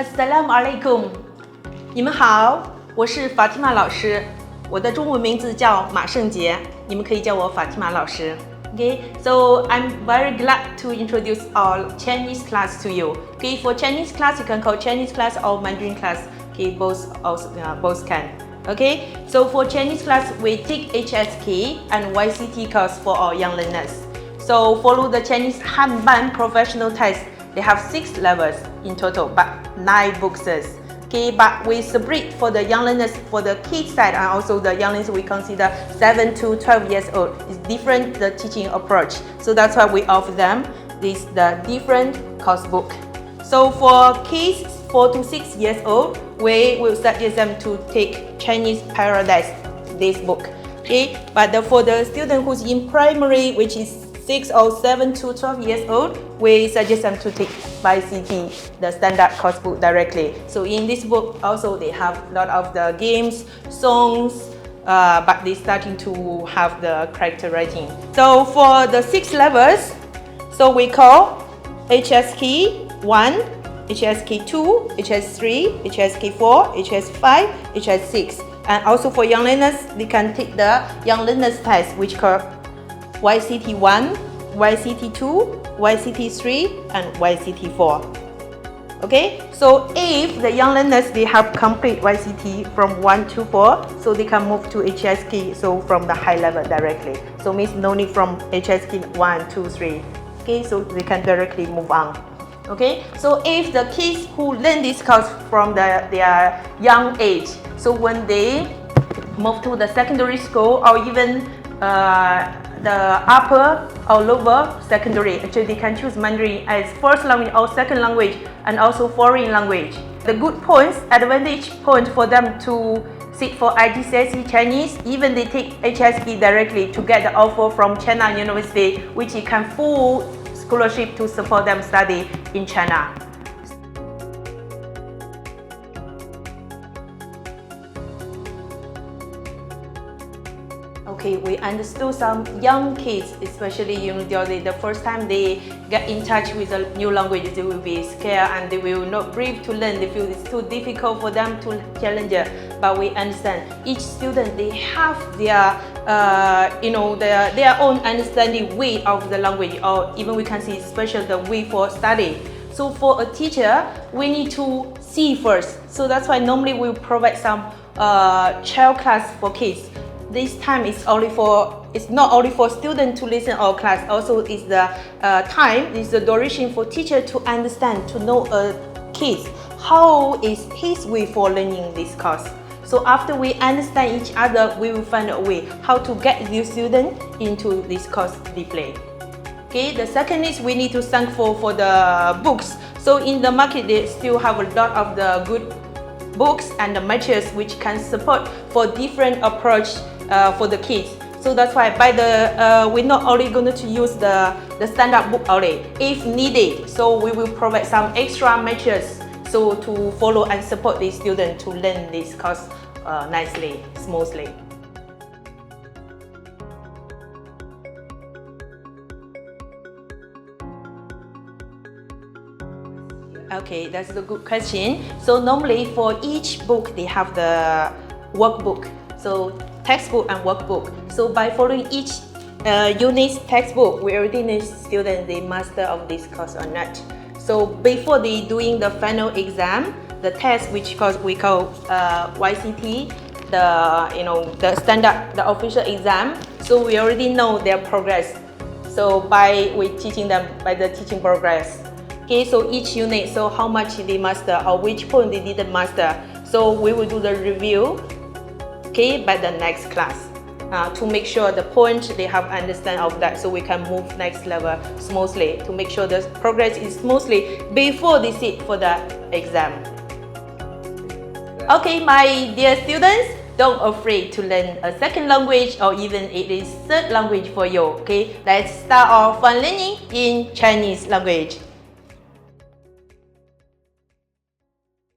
Assalamu alaikum， 你们好，我是法蒂玛老师，我的中文名字叫马胜杰，你们可以叫我法蒂玛老师。Okay, so I'm very glad to introduce our Chinese class to you. Okay, for Chinese class, you can call Chinese class or Mandarin class. Okay, both can. Okay, so for Chinese class, we take HSK and YCT course for our young learners. So follow the Chinese Hanban professional test. They have 6 levels in total, but 9 boxes. Okay, but we separate for the young learners, for the kids side, and also the young learners we consider 7 to 12 years old. It's different the teaching approach. So that's why we offer them the different course book. So for kids 4 to 6 years old, we will suggest them to take Chinese Paradise, this book. Okay, but for the student who's in primary, which is 6 or 7 to 12 years old, we suggest them to take YCT, the standard course book directly. So in this book also they have a lot of the games, songs, but they're starting to have the character writing. So for the 6 levels, so we call HSK 1, HSK 2, HS3, HSK 4, HS5, HS6. And also for young learners, they can take the young learners test, which called YCT 1, YCT 2, YCT 3, and YCT 4. Okay, so if the young learners they have complete YCT from 1 to 4, so they can move to HSK, so from the high level directly. So means no need from HSK 1, 2, 3. Okay, so they can directly move on. Okay, so if the kids who learn this course from their young age, so when they move to the secondary school or even the upper or lower secondary, actually they can choose Mandarin as first language or second language and also foreign language. The good points, advantage point for them to sit for IGCSE Chinese, even they take HSK directly to get the offer from China University, which it can full scholarship to support them study in China. Okay, we understood some young kids, especially the first time they get in touch with a new language, they will be scared and they will not brave to learn. They feel it's too difficult for them to challenge it. But we understand each student they have their their own understanding way of the language, or even we can see special the way for study. So for a teacher, we need to see first. So that's why normally we provide some child class for kids. This time it's not only for students to listen our class, also is the time, is the duration for teacher to understand, to know a kid, how is his way for learning this course. So after we understand each other, we will find a way how to get the student into this course deeply. Okay, the second is we need to thank for the books. So in the market, they still have a lot of the good books and the materials which can support for different approach for the kids. So that's why we're not only going to use the standard book only. If needed, so we will provide some extra materials so to follow and support the student to learn this course nicely, smoothly. Okay, that's a good question. So normally for each book they have the workbook. So textbook and workbook. So by following each unit textbook, we already know students they master of this course or not. So before they doing the final exam, the test which we call YCT, the standard, the official exam. So we already know their progress. So we teaching them by the teaching progress. Okay, so each unit, so how much they master or which point they didn't master. So we will do the review, okay, by the next class to make sure the point they have understand of that, so we can move next level smoothly to make sure the progress is smoothly before they sit for the exam. Okay, my dear students, don't afraid to learn a second language or even it is third language for you. Okay, let's start our fun learning in Chinese language.